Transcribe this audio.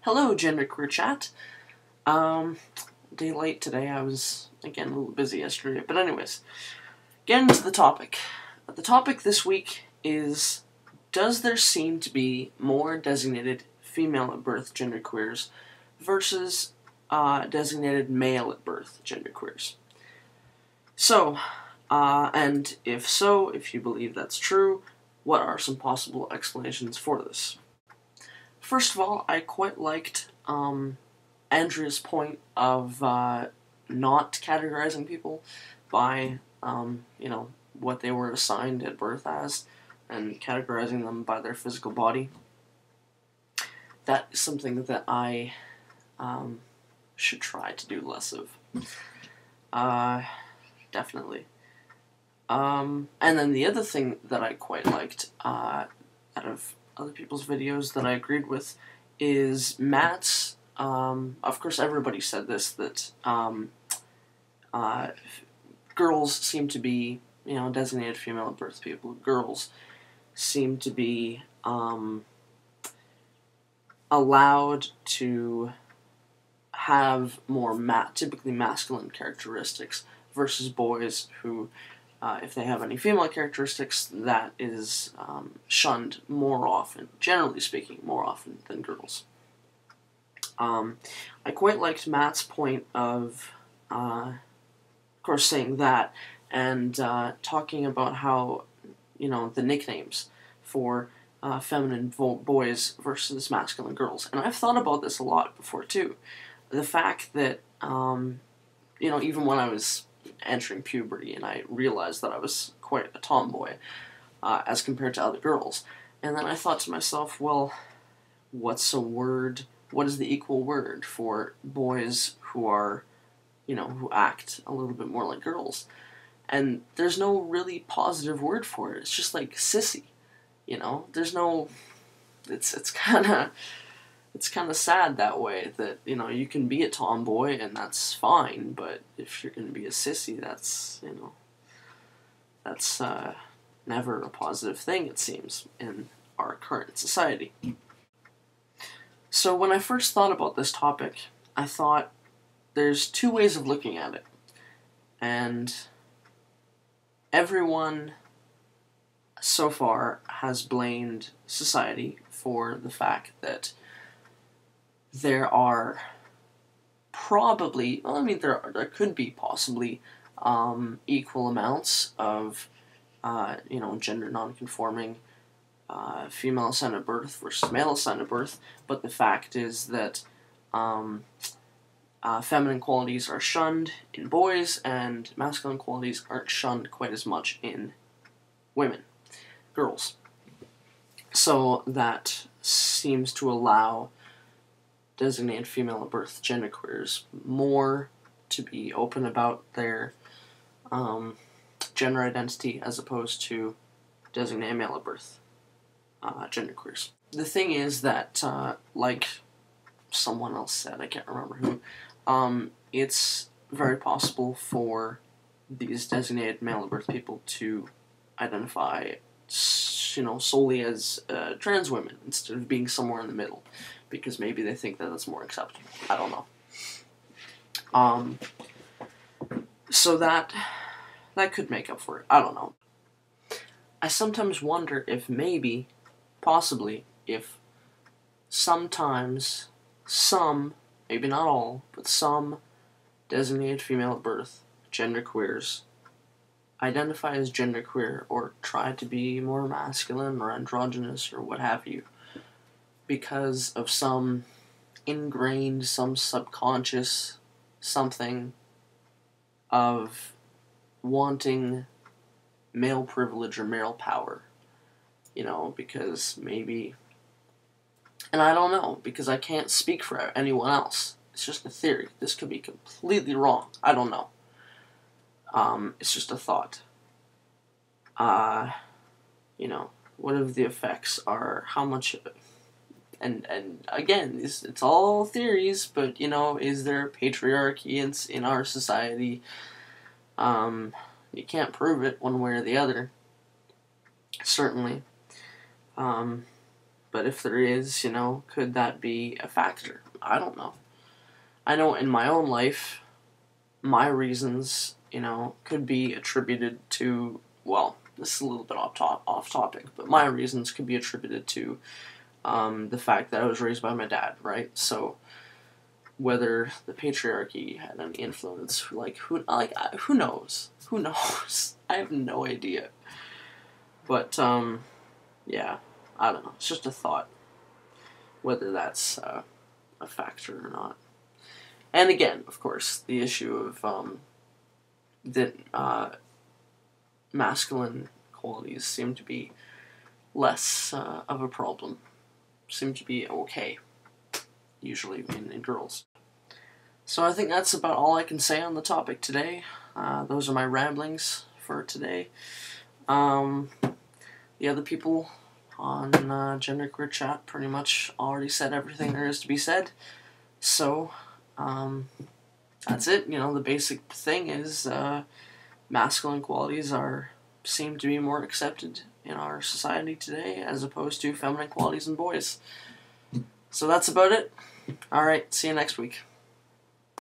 Hello, GenderqueerChat. Day late today. I was, again, a little busy yesterday. But anyways, getting to the topic. The topic this week is, does there seem to be more designated female at birth genderqueers versus designated male at birth genderqueers? So, and if so, if you believe that's true, what are some possible explanations for this? First of all, I quite liked Andrea's point of not categorizing people by, what they were assigned at birth as, and categorizing them by their physical body. That is something that I should try to do less of. Definitely. And then the other thing that I quite liked out of other people's videos that I agreed with is Matt's, of course everybody said this, that girls seem to be, designated female at birth people. Girls seem to be allowed to have more typically masculine characteristics versus boys who, if they have any female characteristics, that is shunned more often, generally speaking, more often than girls. I quite liked Matt's point of course, saying that, and talking about how, the nicknames for feminine boys versus masculine girls. And I've thought about this a lot before, too. The fact that, even when I was entering puberty, and I realized that I was quite a tomboy as compared to other girls. And then I thought to myself, well, what is the equal word for boys who are, who act a little bit more like girls? And there's no really positive word for it. It's just like sissy, There's no, it's kind of sad that way that, you can be a tomboy and that's fine, but if you're going to be a sissy, that's, that's never a positive thing, it seems, in our current society. So when I first thought about this topic, I thought there's two ways of looking at it. And everyone so far has blamed society for the fact that there are probably, there could be possibly equal amounts of, gender non-conforming female assigned at birth versus male assigned at birth, but the fact is that feminine qualities are shunned in boys and masculine qualities aren't shunned quite as much in women, girls. So that seems to allow designated female at birth genderqueers more to be open about their gender identity as opposed to designated male at birth genderqueers. The thing is that, like someone else said, I can't remember who, it's very possible for these designated male at birth people to identify, solely as trans women instead of being somewhere in the middle, because maybe they think that that's more acceptable. I don't know. So that could make up for it. I don't know. I sometimes wonder if possibly, if sometimes some, maybe not all, but some designated female at birth genderqueers identify as genderqueer or try to be more masculine or androgynous or what have you because of some ingrained, some subconscious something of wanting male privilege or male power, because maybe, and I don't know, because I can't speak for anyone else. It's just a theory. This could be completely wrong. I don't know. It's just a thought. What if the effects are, how much, and again, it's all theories, but, is there patriarchy in our society? You can't prove it one way or the other, certainly. But if there is, could that be a factor? I don't know. I know in my own life, my reasons, could be attributed to, well, this is a little bit off topic, but my reasons could be attributed to the fact that I was raised by my dad, right? So whether the patriarchy had any influence, who knows? Who knows? I have no idea. But yeah, I don't know. It's just a thought, whether that's a factor or not. And again, of course, the issue of that masculine qualities seem to be less of a problem. Seem to be okay, usually in girls. So I think that's about all I can say on the topic today. Those are my ramblings for today. The other people on GenderqueerChat pretty much already said everything there is to be said. So, that's it. The basic thing is masculine qualities seem to be more accepted in our society today as opposed to feminine qualities in boys. So that's about it. Alright, see you next week.